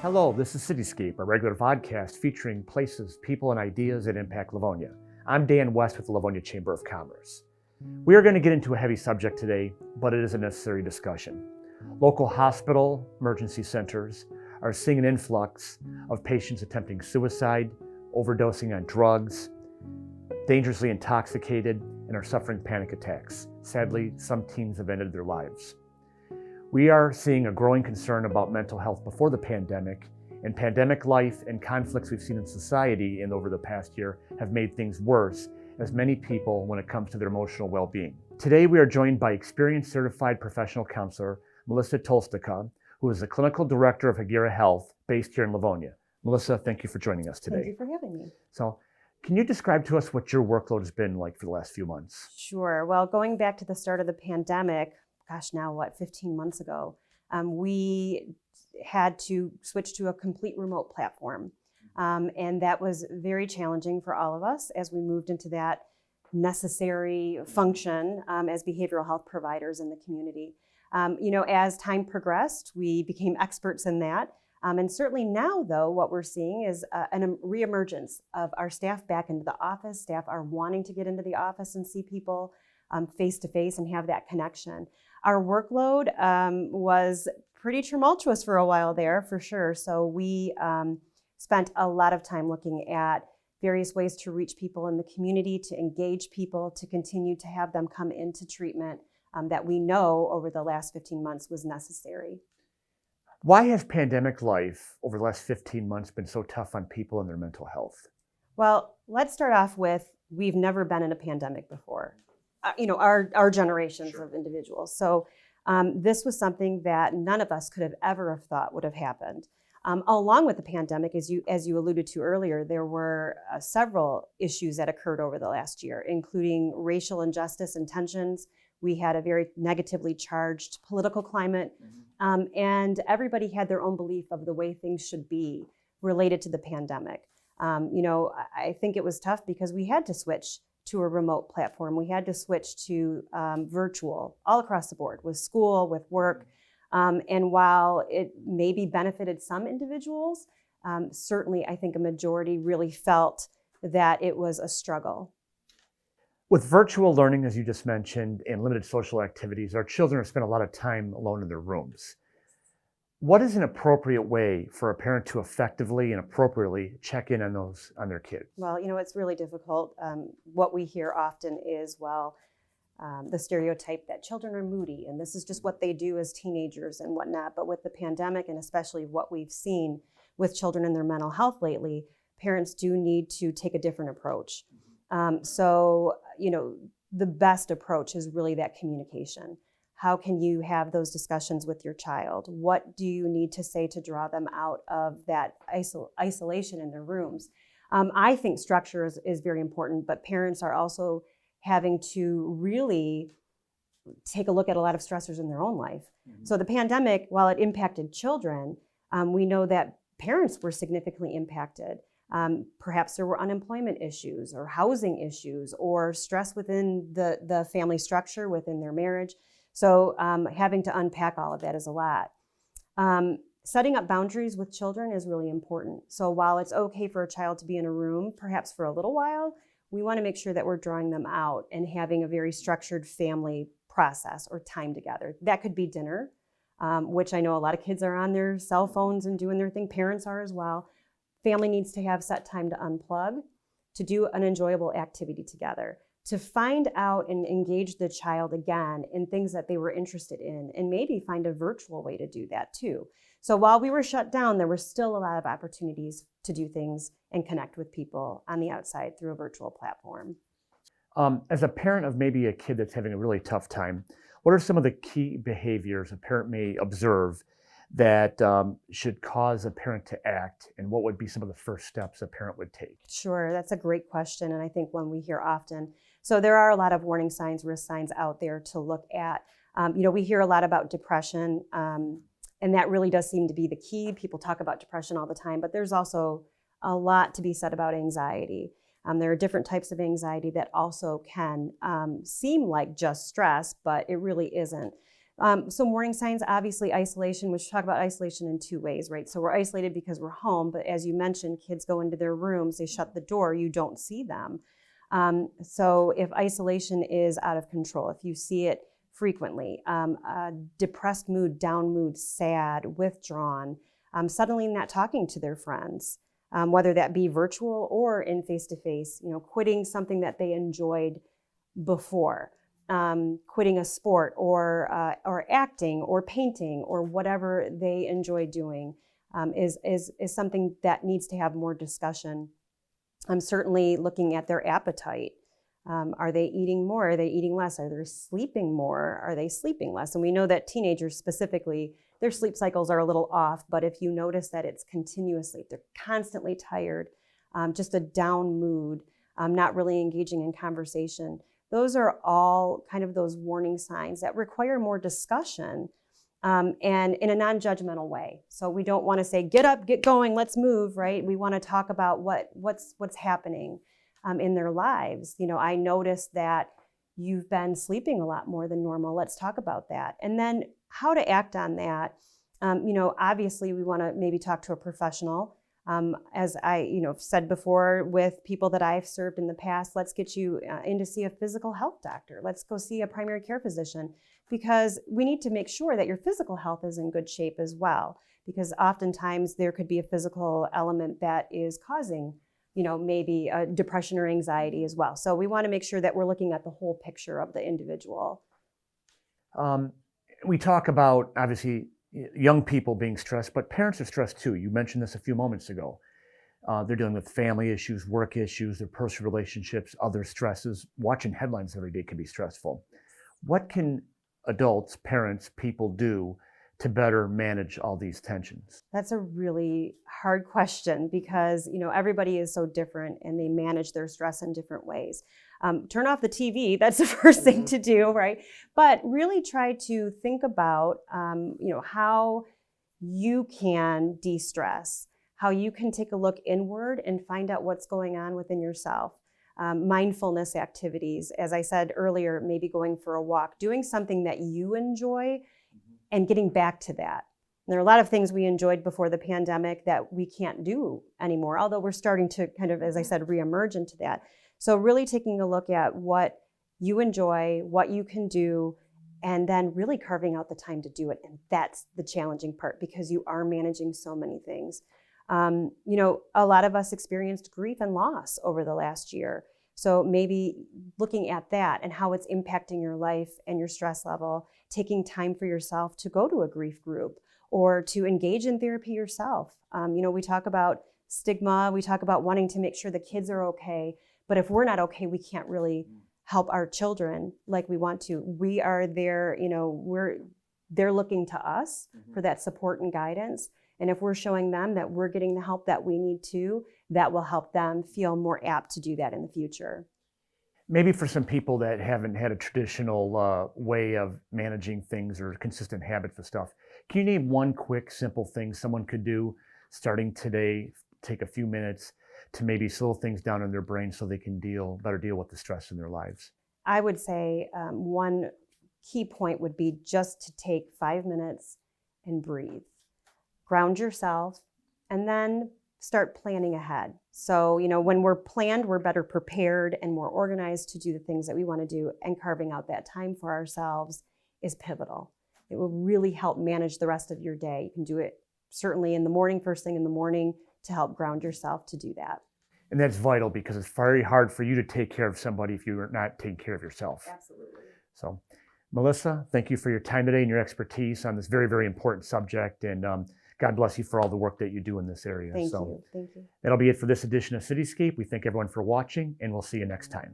Hello, this is Cityscape, a regular podcast featuring places, people, and ideas that impact Livonia. I'm Dan West with the Livonia Chamber of Commerce. We are going to get into a heavy subject today, but it is a necessary discussion. Local hospital emergency centers are seeing an influx of patients attempting suicide, overdosing on drugs, dangerously intoxicated, and are suffering panic attacks. Sadly, some teens have ended their lives. We are seeing a growing concern about mental health before the pandemic, and pandemic life and conflicts we've seen in society and over the past year have made things worse as many people when it comes to their emotional well-being. Today we are joined by experienced certified professional counselor Melissa Tolstica, who is the clinical director of Hagera Health based here in Livonia. Melissa, thank you for joining us today. Thank you for having me. So, can you describe to us what your workload has been like for the last few months? Sure. Well, going back to the start of the pandemic, 15 months ago, we had to switch to a complete remote platform. And that was very challenging for all of us as we moved into that necessary function as behavioral health providers in the community. As time progressed, we became experts in that. And certainly now, though, what we're seeing is a reemergence of our staff back into the office. Staff are wanting to get into the office and see people face to face and have that connection. Our workload was pretty tumultuous for a while there, for sure. So we spent a lot of time looking at various ways to reach people in the community, to engage people, to continue to have them come into treatment that we know over the last 15 months was necessary. Why has pandemic life over the last 15 months been so tough on people and their mental health? Well, let's start off with, we've never been in a pandemic before. Our generations Sure. of individuals. So this was something that none of us could have ever thought would have happened. Along with the pandemic, as you alluded to earlier, there were several issues that occurred over the last year, including racial injustice and tensions. We had a very negatively charged political climate, and everybody had their own belief of the way things should be related to the pandemic. I think it was tough because we had to switch to a remote platform. We had to switch to virtual all across the board with school, with work. And while it maybe benefited some individuals, certainly I think a majority really felt that it was a struggle. With virtual learning, as you just mentioned, and limited social activities, our children have spent a lot of time alone in their rooms. What is an appropriate way for a parent to effectively and appropriately check in on their kids? Well, it's really difficult. What we hear often is, the stereotype that children are moody and this is just what they do as teenagers and whatnot. But with the pandemic and especially what we've seen with children and their mental health lately, parents do need to take a different approach. The best approach is really that communication. How can you have those discussions with your child? What do you need to say to draw them out of that isolation in their rooms? I think structure is very important, but parents are also having to really take a look at a lot of stressors in their own life. Mm-hmm. So the pandemic, while it impacted children, we know that parents were significantly impacted. Perhaps there were unemployment issues or housing issues or stress within the family structure, within their marriage. So having to unpack all of that is a lot. Setting up boundaries with children is really important. So while it's okay for a child to be in a room, perhaps for a little while, we want to make sure that we're drawing them out and having a very structured family process or time together. That could be dinner, which I know a lot of kids are on their cell phones and doing their thing. Parents are as well. Family needs to have set time to unplug, to do an enjoyable activity together, to find out and engage the child again in things that they were interested in, and maybe find a virtual way to do that too. So while we were shut down, there were still a lot of opportunities to do things and connect with people on the outside through a virtual platform. As a parent of maybe a kid that's having a really tough time, what are some of the key behaviors a parent may observe that should cause a parent to act, and what would be some of the first steps a parent would take? Sure, that's a great question, and I think one we hear often. So there are a lot of warning signs, risk signs out there to look at. We hear a lot about depression, and that really does seem to be the key. People talk about depression all the time, but there's also a lot to be said about anxiety. There are different types of anxiety that also can seem like just stress, but it really isn't. Some warning signs, obviously isolation, we should talk about isolation in two ways, right? So we're isolated because we're home, but as you mentioned, kids go into their rooms, they shut the door, you don't see them. So if isolation is out of control, if you see it frequently, depressed mood, down mood, sad, withdrawn, suddenly not talking to their friends, whether that be virtual or in face-to-face, quitting something that they enjoyed before. Quitting a sport or acting or painting or whatever they enjoy doing is something that needs to have more discussion. I'm certainly looking at their appetite. Are they eating more? Are they eating less? Are they sleeping more? Are they sleeping less? And we know that teenagers specifically, their sleep cycles are a little off, but if you notice that it's continuously, if they're constantly tired, just a down mood, not really engaging in conversation, those are all kind of those warning signs that require more discussion and in a non-judgmental way. So we don't want to say, get up, get going, let's move, right? We want to talk about what's happening in their lives. I noticed that you've been sleeping a lot more than normal. Let's talk about that. And then how to act on that. Obviously we want to maybe talk to a professional. As I, said before with people that I've served in the past, let's get you in to see a physical health doctor. Let's go see a primary care physician, because we need to make sure that your physical health is in good shape as well, because oftentimes there could be a physical element that is causing, maybe depression or anxiety as well. So we want to make sure that we're looking at the whole picture of the individual. We talk about, obviously, young people being stressed, but parents are stressed too. You mentioned this a few moments ago. They're dealing with family issues, work issues, their personal relationships, other stresses. Watching headlines every day can be stressful. What can adults, parents, people do to better manage all these tensions? That's a really hard question because, everybody is so different and they manage their stress in different ways. Turn off the TV. That's the first thing to do, right? But really try to think about, how you can de-stress, how you can take a look inward and find out what's going on within yourself. Mindfulness activities, as I said earlier, maybe going for a walk, doing something that you enjoy and getting back to that. There are a lot of things we enjoyed before the pandemic that we can't do anymore, although we're starting to kind of, as I said, reemerge into that. So really taking a look at what you enjoy, what you can do, and then really carving out the time to do it. And that's the challenging part because you are managing so many things. A lot of us experienced grief and loss over the last year. So maybe looking at that and how it's impacting your life and your stress level, taking time for yourself to go to a grief group or to engage in therapy yourself. We talk about stigma, we talk about wanting to make sure the kids are okay, but if we're not okay, we can't really help our children like we want to. We are there, they're looking to us for that support and guidance. And if we're showing them that we're getting the help that we need to, that will help them feel more apt to do that in the future. Maybe for some people that haven't had a traditional way of managing things or consistent habit for stuff, can you name one quick, simple thing someone could do starting today, take a few minutes to maybe slow things down in their brain so they can better deal with the stress in their lives? I would say one key point would be just to take 5 minutes and breathe. Ground yourself, and then start planning ahead. So, when we're planned, we're better prepared and more organized to do the things that we want to do, and carving out that time for ourselves is pivotal. It will really help manage the rest of your day. You can do it certainly in the morning, first thing in the morning, to help ground yourself to do that. And that's vital because it's very hard for you to take care of somebody if you're not taking care of yourself. Absolutely. So, Melissa, thank you for your time today and your expertise on this very, very important subject. And God bless you for all the work that you do in this area. Thank you. That'll be it for this edition of Cityscape. We thank everyone for watching, and we'll see you next time.